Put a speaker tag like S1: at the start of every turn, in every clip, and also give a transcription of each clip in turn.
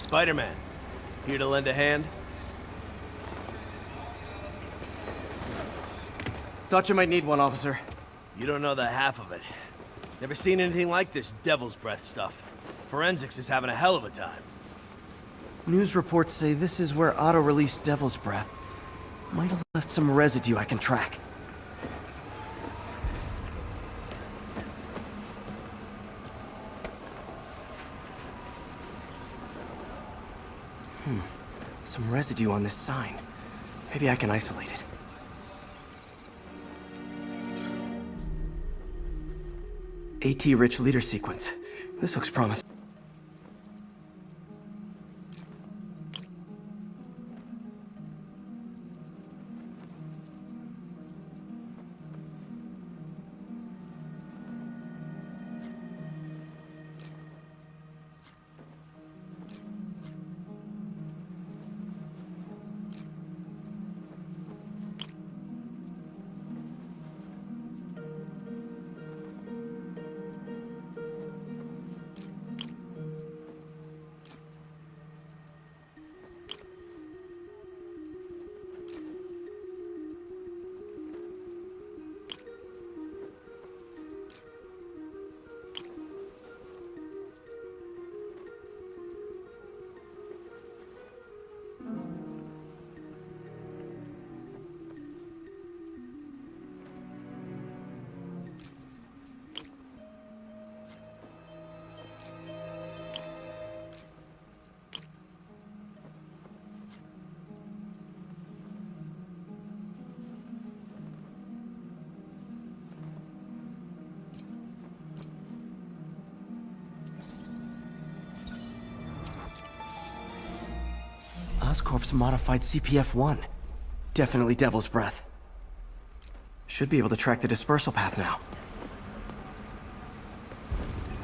S1: Spider-Man. Here to lend a hand?
S2: Thought you might need one, officer.
S1: You don't know the half of it. Never seen anything like this devil's breath stuff. Forensics is having a hell of a time.
S2: News reports say this is where Otto released Devil's Breath. Might have left some residue I can track. Some residue on this sign. Maybe I can isolate it. AT-rich leader sequence. This looks promising. Oscorp's modified CPF-1. Definitely Devil's Breath. Should be able to track the dispersal path now.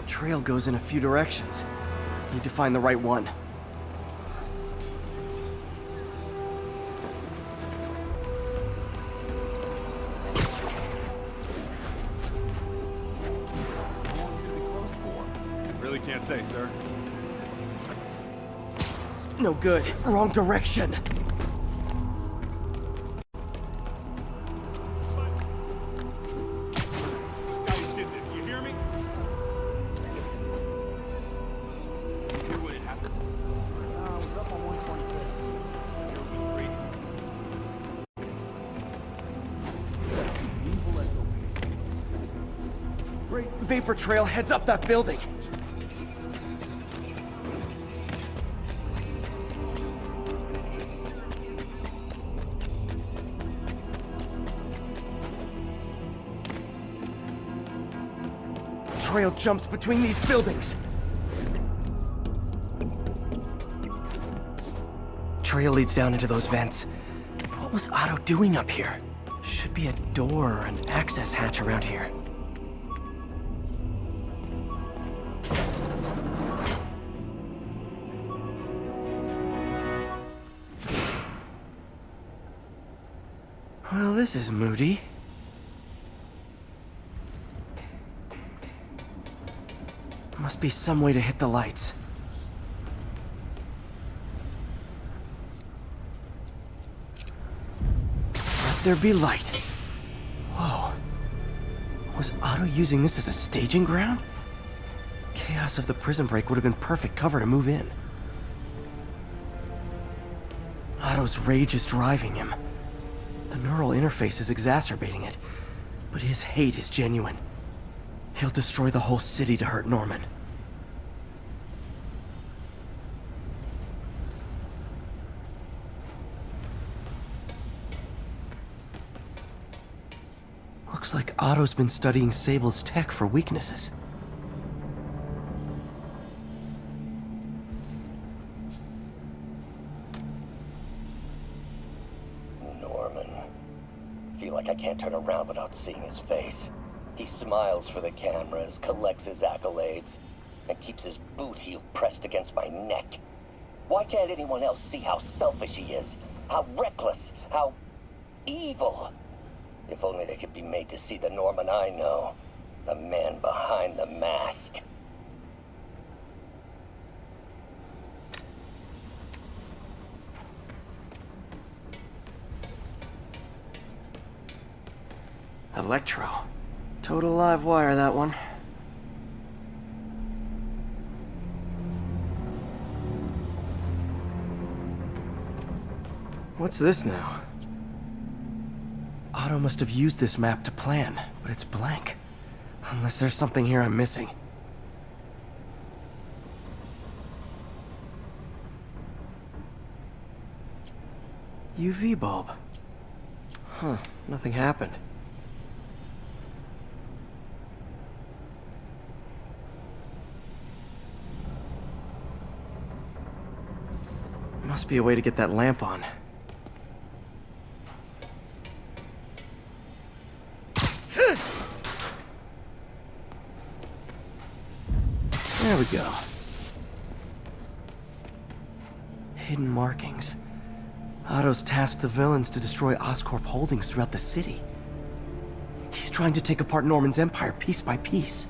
S2: Trail goes in a few directions. Need to find the right one.
S3: Really can't say, sir.
S2: No good. Wrong direction.
S3: Guys, you hear me? You hear what had happened?
S4: I was up on 126.
S2: Great vapor trail heads up that building. Trail jumps between these buildings. Trail leads down into those vents. What was Otto doing up here? Should be a door or an access hatch around here. Well, this is moody. Must be some way to hit the lights. Let there be light. Whoa. Was Otto using this as a staging ground? Chaos of the prison break would have been perfect cover to move in. Otto's rage is driving him. The neural interface is exacerbating it, but his hate is genuine. He'll destroy the whole city to hurt Norman. Looks like Otto's been studying Sable's tech for weaknesses.
S5: Norman. Feel like I can't turn around without seeing his face. He smiles for the cameras, collects his accolades, and keeps his boot heel pressed against my neck. Why can't anyone else see how selfish he is? How reckless? How evil? If only they could be made to see the Norman I know. The man behind the mask.
S2: Electro. Total live wire, that one. What's this now? Otto must have used this map to plan, but it's blank. Unless there's something here I'm missing. UV bulb. Huh, nothing happened. Must be a way to get that lamp on. There we go. Hidden markings. Otto's tasked the villains to destroy Oscorp holdings throughout the city. He's trying to take apart Norman's empire piece by piece.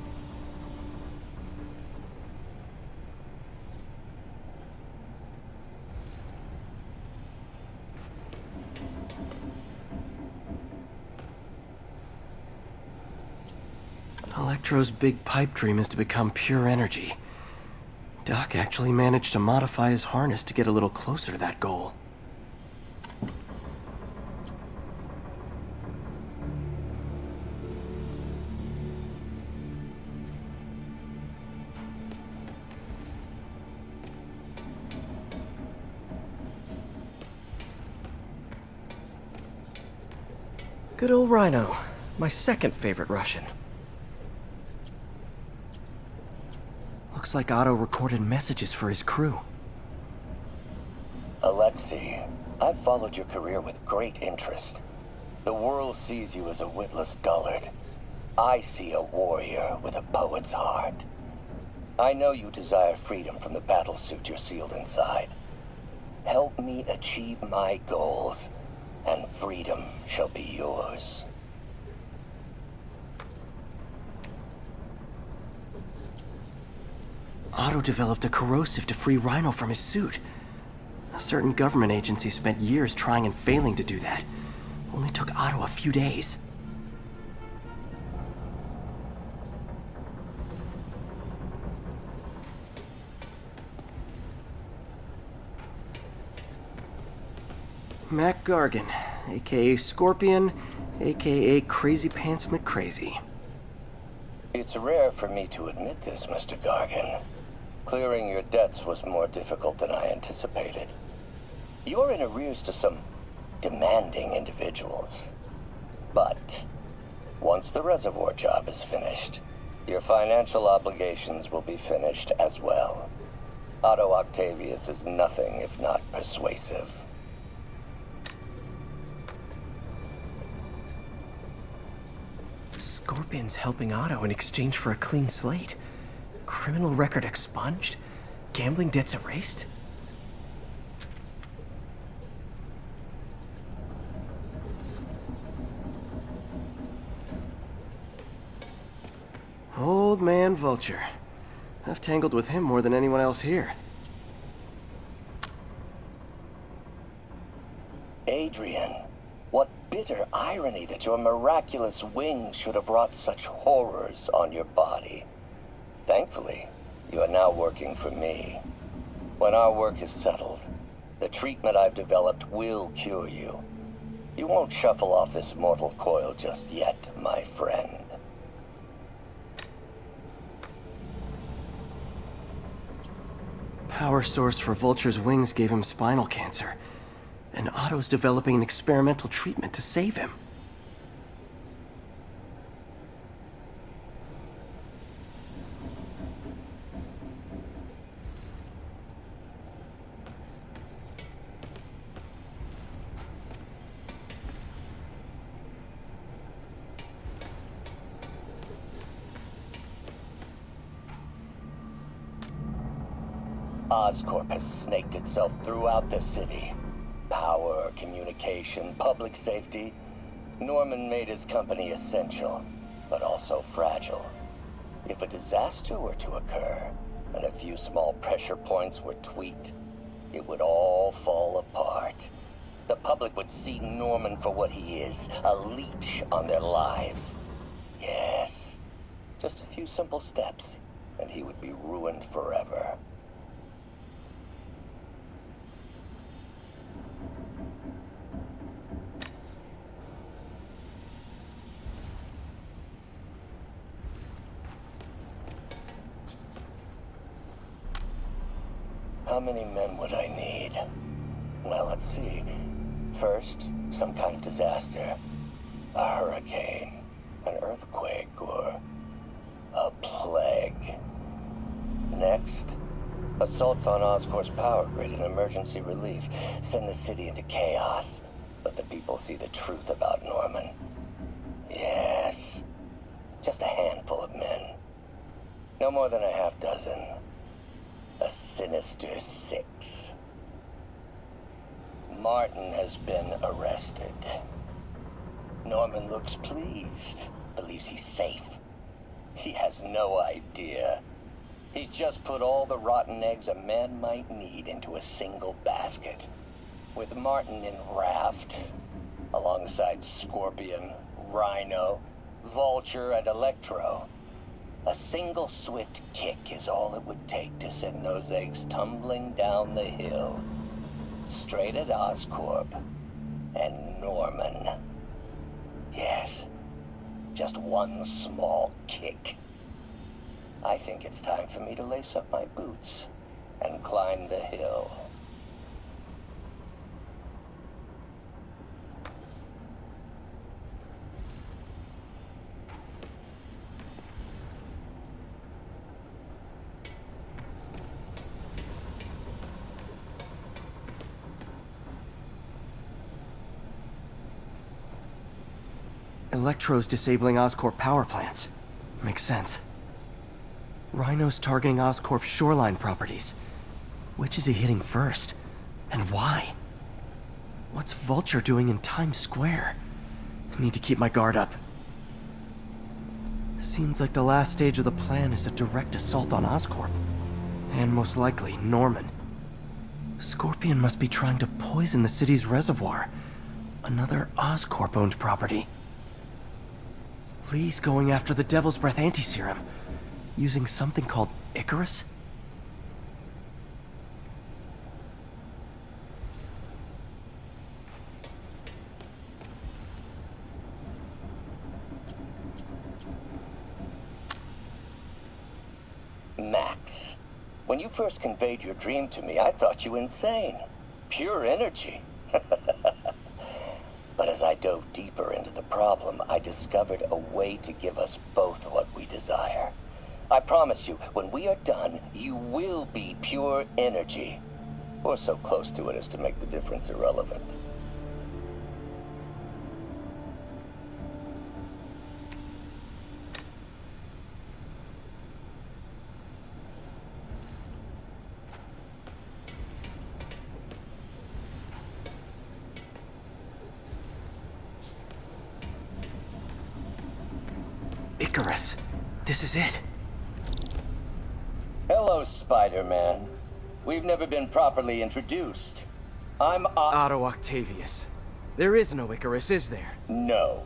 S2: Electro's big pipe dream is to become pure energy. Doc actually managed to modify his harness to get a little closer to that goal. Good old Rhino, my second favorite Russian. Looks like Otto recorded messages for his crew.
S5: Alexei, I've followed your career with great interest. The world sees you as a witless dullard. I see a warrior with a poet's heart. I know you desire freedom from the battlesuit you're sealed inside. Help me achieve my goals, and freedom shall be yours.
S2: Otto developed a corrosive to free Rhino from his suit. A certain government agency spent years trying and failing to do that. Only took Otto a few days. Mac Gargan, aka Scorpion, aka Crazy Pants McCrazy.
S5: It's rare for me to admit this, Mr. Gargan. Clearing your debts was more difficult than I anticipated. You're in arrears to some demanding individuals. But once the reservoir job is finished, your financial obligations will be finished as well. Otto Octavius is nothing if not persuasive.
S2: Scorpion's helping Otto in exchange for a clean slate. Criminal record expunged? Gambling debts erased? Old man Vulture. I've tangled with him more than anyone else here.
S5: Adrian, what bitter irony that your miraculous wings should have brought such horrors on your body. Thankfully, you are now working for me. When our work is settled, the treatment I've developed will cure you. You won't shuffle off this mortal coil just yet, my friend.
S2: Power source for Vulture's wings gave him spinal cancer, and Otto's developing an experimental treatment to save him.
S5: Oscorp has snaked itself throughout the city. Power, communication, public safety. Norman made his company essential, but also fragile. If a disaster were to occur, and a few small pressure points were tweaked, it would all fall apart. The public would see Norman for what he is, a leech on their lives. Yes, just a few simple steps, and he would be ruined forever. How many men would I need? Well, let's see. First, some kind of disaster. A hurricane, an earthquake, or a plague. Next, assaults on Oscorp's power grid and emergency relief. Send the city into chaos. Let the people see the truth about Norman. Yes, just a handful of men. No more than a half dozen. A Sinister 6. Martin has been arrested. Norman looks pleased, believes he's safe. He has no idea. He's just put all the rotten eggs a man might need into a single basket. With Martin in raft, alongside Scorpion, Rhino, Vulture, and Electro. A single swift kick is all it would take to send those eggs tumbling down the hill. Straight at Oscorp and Norman. Yes, just one small kick. I think it's time for me to lace up my boots and climb the hill.
S2: Electro's disabling Oscorp power plants. Makes sense. Rhino's targeting Oscorp's shoreline properties. Which is he hitting first? And why? What's Vulture doing in Times Square? I need to keep my guard up. Seems like the last stage of the plan is a direct assault on Oscorp. And most likely, Norman. Scorpion must be trying to poison the city's reservoir. Another Oscorp-owned property. Lee's going after the Devil's Breath anti-serum, using something called Icarus?
S5: Max, when you first conveyed your dream to me, I thought you insane. Pure energy. But as I dove deeper into the problem, I discovered a way to give us both what we desire. I promise you, when we are done, you will be pure energy. Or so close to it as to make the difference irrelevant.
S2: Icarus. This is it.
S5: Hello, Spider-Man. We've never been properly introduced. I'm
S2: Otto Octavius. There is no Icarus, is there?
S5: No.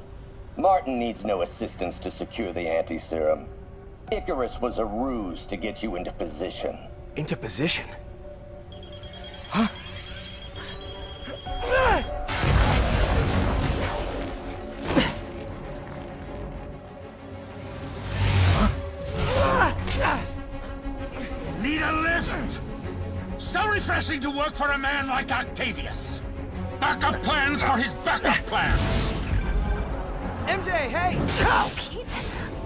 S5: Martin needs no assistance to secure the anti-serum. Icarus was a ruse to get you into position.
S2: Into position? Huh?
S6: Need a lift? So refreshing to work for a man like Octavius. Backup plans for his backup plans.
S2: MJ, hey!
S7: Pete?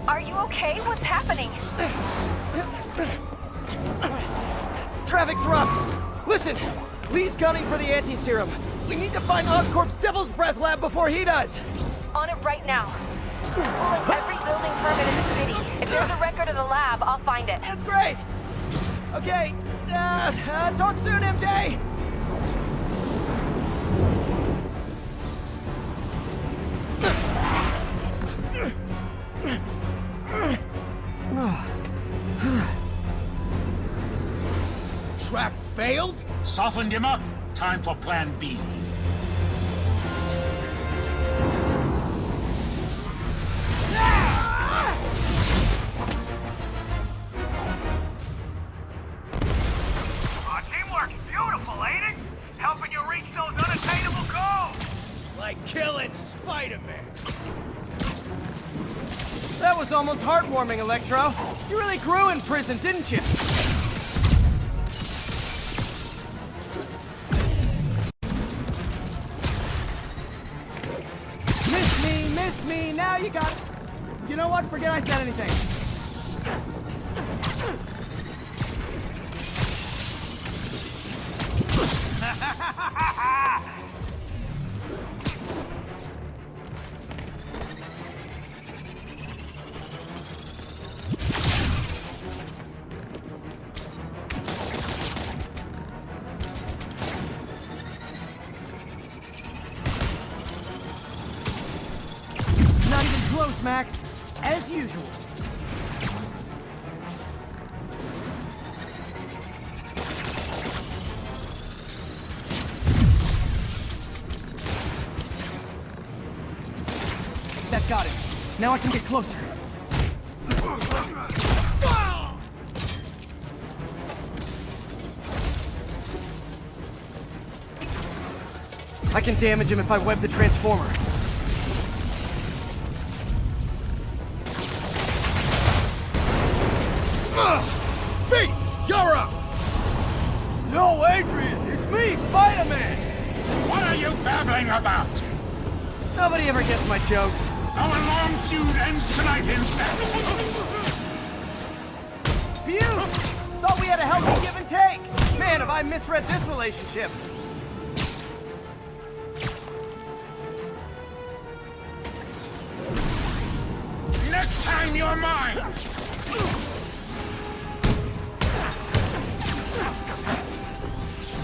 S7: Are you okay? What's happening?
S2: Traffic's rough. Listen, Lee's gunning for the anti-serum. We need to find Oscorp's Devil's Breath lab before he does.
S7: On it right now. Pulling every building permit in the city. If there's a record of the lab, I'll find it.
S2: That's great. Okay, talk soon, MJ.
S6: Trap failed? Softened him up. Time for plan B.
S2: was almost heartwarming, Electro. You really grew in prison, didn't you? Missed me, now you got it. You know what? Forget I said anything. Not even close, Max. As usual. That got it. Now I can get closer. I can damage him if I web the transformer.
S1: Pete, you're up! No, Adrian, it's me, Spider-Man!
S6: What are you babbling about?
S2: Nobody ever gets my jokes.
S6: Our long feud ends tonight instead.
S2: Phew! Thought we had a healthy give and take. Man, have I misread this relationship.
S6: Next time you're mine!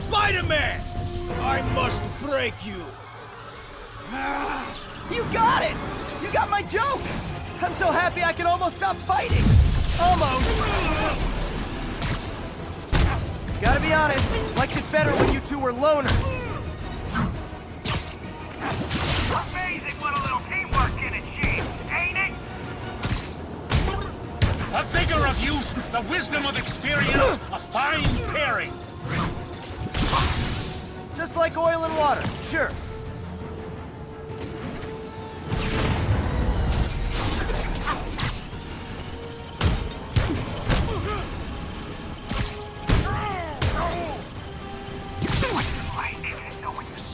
S1: Spider-Man! I must break you!
S2: You got it! You got my joke! I'm so happy I can almost stop fighting! Almost! Gotta be honest, liked it better when you two were loners.
S6: Amazing what a little teamwork can achieve, ain't it? The vigor of youth, the wisdom of experience, a fine pairing.
S2: Just like oil and water, sure.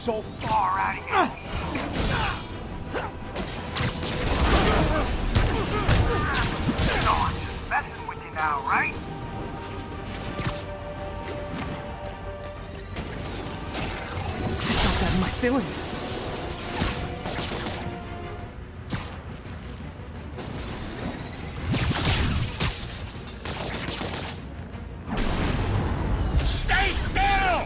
S6: So far out of here. No, I'm just messing with you now, right?
S2: I felt that in my feelings.
S6: Stay still!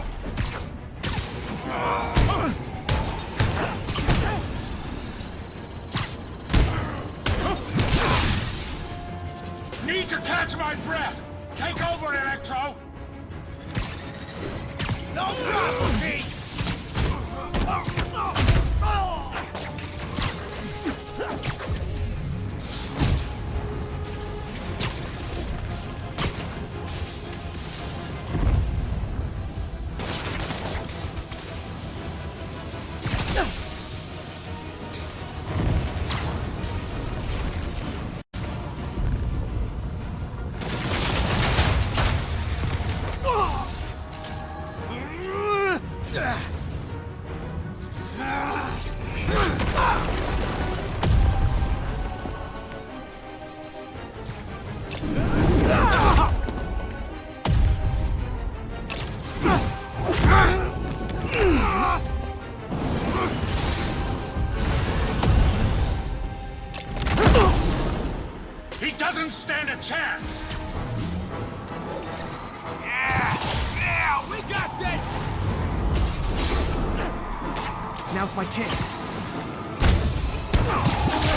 S6: Need to catch my breath! Take over, Electro! No problem, Pete! He doesn't stand a chance! Yeah, we got this!
S2: Now's my chance.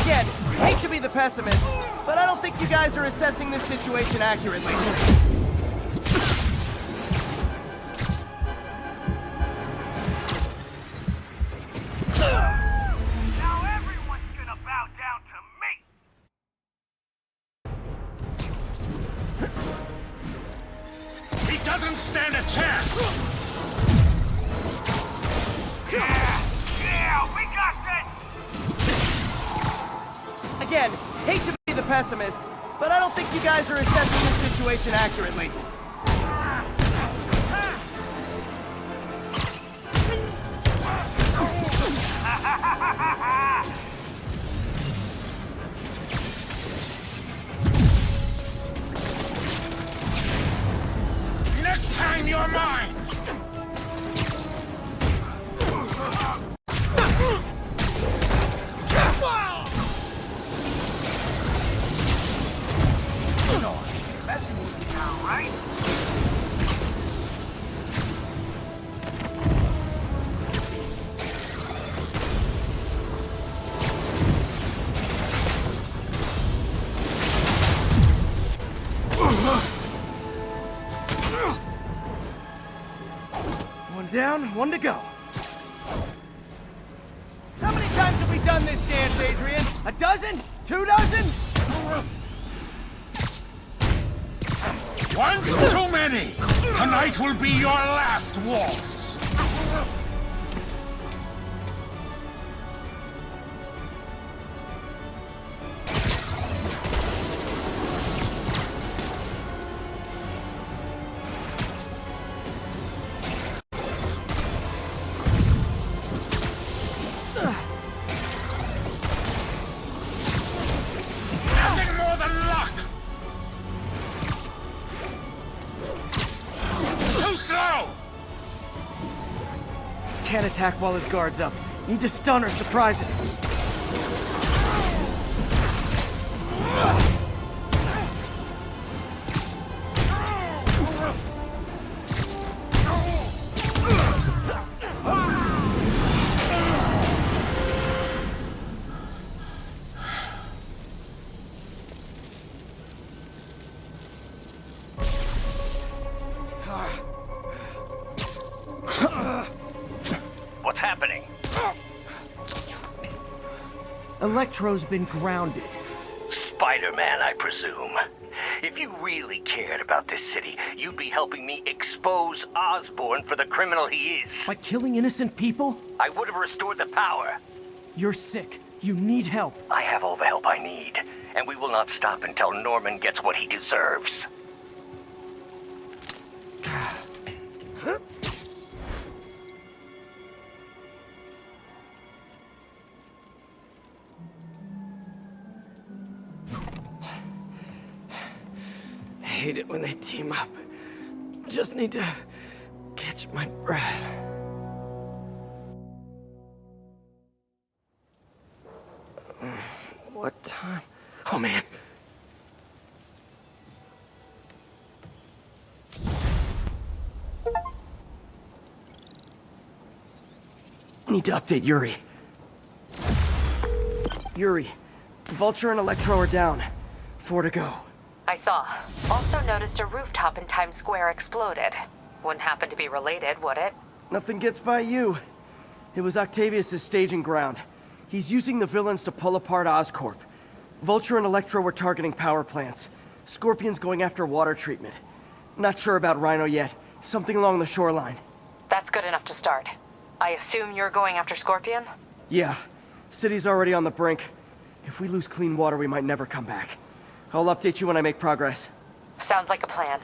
S2: Again, hate to be the pessimist, but I don't think you guys are assessing this situation accurately.
S6: Now everyone's gonna bow down to me! He doesn't stand a chance! Yeah, we got this!
S2: Again, hate to be be the pessimist, but I don't think you guys are assessing the situation accurately.
S6: Next time you're mine!
S2: One down, one to go. How many times have we done this dance, Adrian? A dozen? 2 dozen?
S6: Once too many! Tonight will be your last waltz! Nothing more than luck! Too slow!
S2: Can't attack while his guard's up. Need to stun or surprise him.
S1: What's happening?
S2: Electro's been grounded.
S8: Spider-Man, I presume. If you really cared about this city, you'd be helping me expose Osborn for the criminal he is.
S2: By killing innocent people?
S8: I would have restored the power.
S2: You're sick. You need help.
S8: I have all the help I need, and we will not stop until Norman gets what he deserves.
S2: I hate it when they team up. Just need to catch my breath. What time? Oh, man. Need to update Yuri. Yuri, Vulture and Electro are down. 4 to go.
S7: I saw. Also noticed a rooftop in Times Square exploded. Wouldn't happen to be related, would it?
S2: Nothing gets by you. It was Octavius' staging ground. He's using the villains to pull apart Oscorp. Vulture and Electro were targeting power plants. Scorpion's going after water treatment. Not sure about Rhino yet. Something along the shoreline.
S7: That's good enough to start. I assume you're going after Scorpion?
S2: Yeah. City's already on the brink. If we lose clean water, we might never come back. I'll update you when I make progress.
S7: Sounds like a plan.